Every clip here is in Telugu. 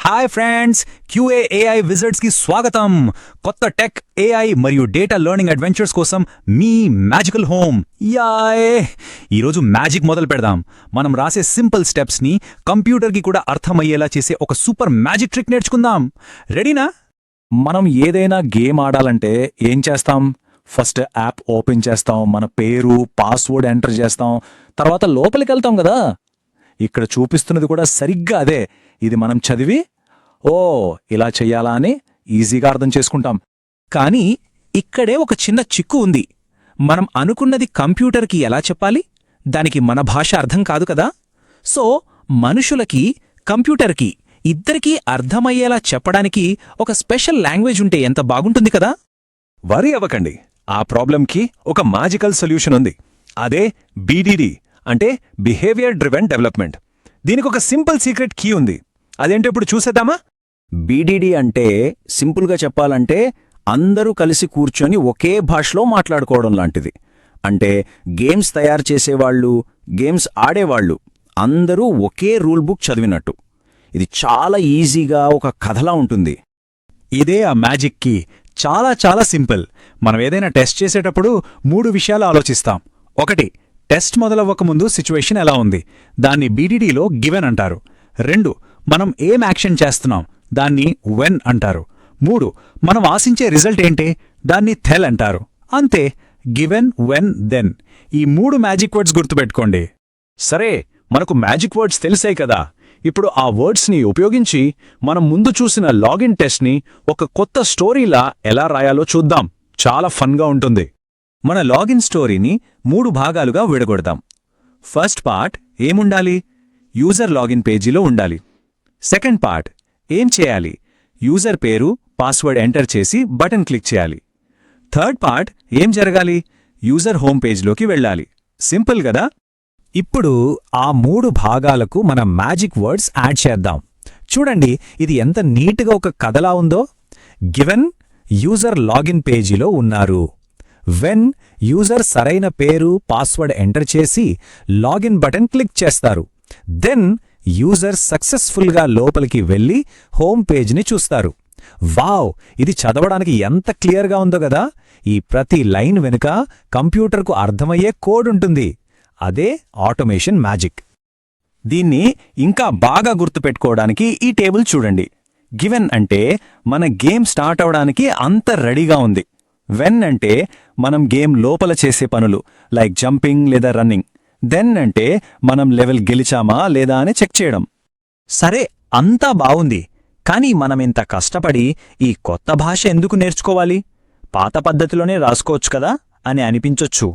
Hi friends, QA AI Wizards కి స్వాగతం. కొత్త టెక్, ఏఐ మరియు డేటా లెర్నింగ్ అడ్వెంచర్స్ కోసం మీ మ్యాజికల్ హోమ్. యాయ్! ఈరోజు మ్యాజిక్ మొదలు పెడదాం. మనం రాసే సింపుల్ స్టెప్స్ ని కంప్యూటర్ కి కూడా అర్థమయ్యేలా చేసే ఒక సూపర్ మ్యాజిక్ ట్రిక్ నేర్చుకుందాం. రెడీనా? మనం ఏదైనా గేమ్ ఆడాలంటే ఏం చేస్తాం? ఫస్ట్ యాప్ ఓపెన్ చేస్తాం, మన పేరు, పాస్వర్డ్ ఎంటర్ చేస్తాం, తర్వాత లోపలికి వెళ్తాం కదా. ఇక్కడ చూపిస్తున్నది కూడా సరిగ్గా అదే. ఇది మనం చదివి ఓ ఇలా చెయ్యాలా అని ఈజీగా అర్థం చేసుకుంటాం. కానీ ఇక్కడే ఒక చిన్న చిక్కు ఉంది. మనం అనుకున్నది కంప్యూటర్కి ఎలా చెప్పాలి? దానికి మన భాష అర్థం కాదు కదా. సో మనుషులకి, కంప్యూటర్కి ఇద్దరికీ అర్థమయ్యేలా చెప్పడానికి ఒక స్పెషల్ లాంగ్వేజ్ ఉంటే ఎంత బాగుంటుంది కదా. వరీ అవ్వకండి, ఆ ప్రాబ్లంకి ఒక మ్యాజికల్ సొల్యూషన్ ఉంది. అదే బీడీడీ, అంటే బిహేవియర్ డ్రివెన్ డెవలప్మెంట్. దీనికి ఒక సింపుల్ సీక్రెట్ కీ ఉంది. అదేంటో ఇప్పుడు చూసేద్దామా? బీడీడీ అంటే సింపుల్గా చెప్పాలంటే అందరూ కలిసి కూర్చొని ఒకే భాషలో మాట్లాడుకోవడం లాంటిది. అంటే గేమ్స్ తయారు చేసేవాళ్ళు, గేమ్స్ ఆడేవాళ్ళు అందరూ ఒకే రూల్ బుక్ చదివినట్టు. ఇది చాలా ఈజీగా ఒక కథలా ఉంటుంది. ఇదే ఆ మ్యాజిక్ కి. చాలా చాలా సింపుల్. మనం ఏదైనా టెస్ట్ చేసేటప్పుడు 3 విషయాలు ఆలోచిస్తాం. 1, టెస్ట్ మొదలవ్వకముందు సిచ్యువేషన్ ఎలా ఉంది, దాన్ని బీడీడీలో గివెన్ అంటారు. 2, మనం ఏం యాక్షన్ చేస్తున్నాం, దాన్ని వెన్ అంటారు. 3, మనం ఆశించే రిజల్ట్ ఏంటి, దాన్ని థెల్ అంటారు. అంతే, గివెన్, వెన్, దెన్. ఈ 3 మ్యాజిక్ వర్డ్స్ గుర్తుపెట్టుకోండి. సరే, మనకు మ్యాజిక్ వర్డ్స్ తెలిసాయి కదా. ఇప్పుడు ఆ వర్డ్స్ని ఉపయోగించి మనం ముందు చూసిన లాగిన్ టెస్ట్ని ఒక కొత్త స్టోరీలా ఎలా రాయాలో చూద్దాం. చాలా ఫన్గా ఉంటుంది. మన లాగిన్ స్టోరీని 3 భాగాలుగా విడగొడదాం. ఫస్ట్ పార్ట్ ఏముండాలి? యూజర్ లాగిన్ పేజీలో ఉండాలి. సెకండ్ పార్ట్ ఏం చేయాలి? యూజర్ పేరు, పాస్వర్డ్ ఎంటర్ చేసి బటన్ క్లిక్ చేయాలి. థర్డ్ పార్ట్ ఏం జరగాలి? యూజర్ హోమ్ పేజ్లోకి వెళ్ళాలి. సింపుల్ గదా. ఇప్పుడు ఆ 3 భాగాలకు మన మ్యాజిక్ వర్డ్స్ యాడ్ చేద్దాం. చూడండి, ఇది ఎంత నీట్గా ఒక కథలా ఉందో. గివెన్, యూజర్ లాగిన్ పేజీలో ఉన్నారు. వెన్, యూజర్ సరైన పేరు, పాస్వర్డ్ ఎంటర్ చేసి లాగిన్ బటన్ క్లిక్ చేస్తారు. దెన్, యూజర్ సక్సెస్ఫుల్గా లోపలికి వెళ్ళి హోమ్ పేజ్ని చూస్తారు. వావ్! ఇది చదవడానికి ఎంత క్లియర్గా ఉందో గదా. ఈ ప్రతి లైన్ వెనుక కంప్యూటర్కు అర్థమయ్యే కోడ్ ఉంటుంది. అదే ఆటోమేషన్ మ్యాజిక్. దీన్ని ఇంకా బాగా గుర్తుపెట్టుకోవడానికి ఈ టేబుల్ చూడండి. గివెన్ అంటే మన గేమ్ స్టార్ట్ అవడానికి అంత రెడీగా ఉంది. వెన్ అంటే మనం గేమ్ లోపల చేసే పనులు, లైక్ జంపింగ్ లేదా రన్నింగ్. దెన్ అంటే మనం లెవెల్ గెలిచామా లేదా అని చెక్ చేయడం. సరే, అంతా బావుంది. కానీ మనమింత కష్టపడి ఈ కొత్త భాష ఎందుకు నేర్చుకోవాలి? పాత పద్ధతిలోనే రాసుకోవచ్చు కదా అని అనిపించొచ్చు.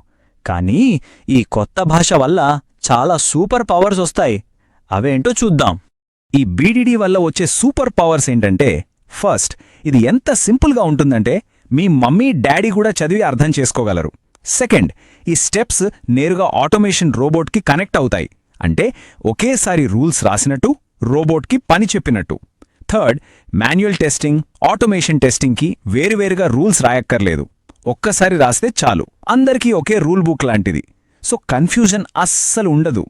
కానీ ఈ కొత్త భాష వల్ల చాలా సూపర్ పవర్స్ వస్తాయి. అవేంటో చూద్దాం. ఈ బీడీడీ వల్ల వచ్చే సూపర్ పవర్స్ ఏంటంటే, ఫస్ట్, ఇది ఎంత సింపుల్గా ఉంటుందంటే మీ మమ్మీ, డాడీ కూడా చదివి అర్థం చేసుకోగలరు. సెకండ్, ఈ స్టెప్స్ నేరుగా ఆటోమేషన్ రోబోట్కి కనెక్ట్ అవుతాయి. అంటే ఒకేసారి రూల్స్ రాసినట్టు, రోబోట్కి పని చెప్పినట్టు. థర్డ్, మాన్యువల్ టెస్టింగ్, ఆటోమేషన్ టెస్టింగ్కి వేరువేరుగా రూల్స్ రాయక్కర్లేదు. ఒక్కసారి రాస్తే చాలు. అందరికీ ఒకే రూల్ బుక్ లాంటిది. సో కన్ఫ్యూజన్ అస్సలు ఉండదు.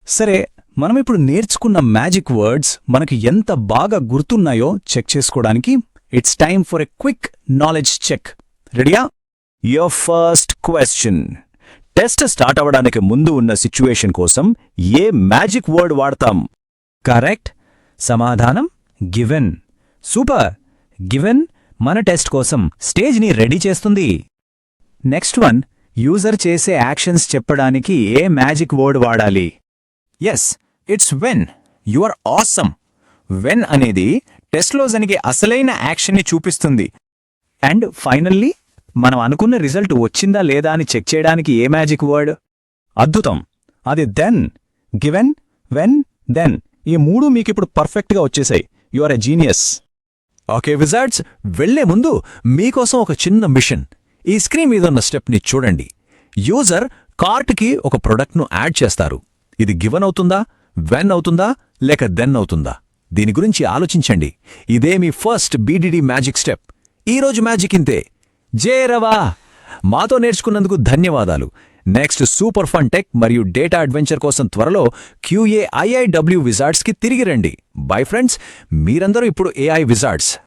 సరే, మనమిప్పుడు నేర్చుకున్న మ్యాజిక్ వర్డ్స్ మనకు ఎంత బాగా గుర్తున్నాయో చెక్ చేసుకోవడానికి it's time for a quick knowledge check. రెడీయా? Your first question. Test start అవ్వడానికి ముందు ఉన్న సిచ్యువేషన్ కోసం ఏ మ్యాజిక్ వర్డ్ వాడతాం? కరెక్ట్. సమాధానం గివెన్. సూపర్! గివెన్ మన టెస్ట్ కోసం స్టేజ్ని రెడీ చేస్తుంది. నెక్స్ట్ వన్, యూజర్ చేసే యాక్షన్స్ చెప్పడానికి ఏ మ్యాజిక్ వర్డ్ వాడాలి? Yes, it's when. You are awesome. When అనేది టెస్ట్లో జరిగే అసలైన యాక్షన్ని చూపిస్తుంది. అండ్ ఫైనల్లీ, మనం అనుకున్న రిజల్ట్ వచ్చిందా లేదా అని చెక్ చేయడానికి ఏ మ్యాజిక్ వర్డ్? అద్భుతం! అది దెన్. Given, when, then. ఈ 3 మీకిప్పుడు పర్ఫెక్ట్గా వచ్చేసాయి. You are a genius. Okay wizards, వెళ్లే ముందు మీకోసం ఒక చిన్న మిషన్. ఈ స్క్రీన్ మీదున్న స్టెప్ని చూడండి. యూజర్ కార్ట్కి ఒక ప్రొడక్ట్ను యాడ్ చేస్తారు. ఇది గివెన్ అవుతుందా, వెన్ అవుతుందా, లేక దెన్ అవుతుందా? దీని గురించి ఆలోచించండి. ఇదే మీ ఫస్ట్ బీడీడీ మ్యాజిక్ స్టెప్. ఈరోజు మ్యాజిక్ ఇంతే. జై రవా! మాతో నేర్చుకున్నందుకు ధన్యవాదాలు. నెక్స్ట్ సూపర్ ఫన్ టెక్ మరియు డేటా అడ్వెంచర్ కోసం త్వరలో QA IIW విజార్డ్స్కి తిరిగి రండి. బై ఫ్రెండ్స్, మీరందరూ ఇప్పుడు AI విజార్డ్స్.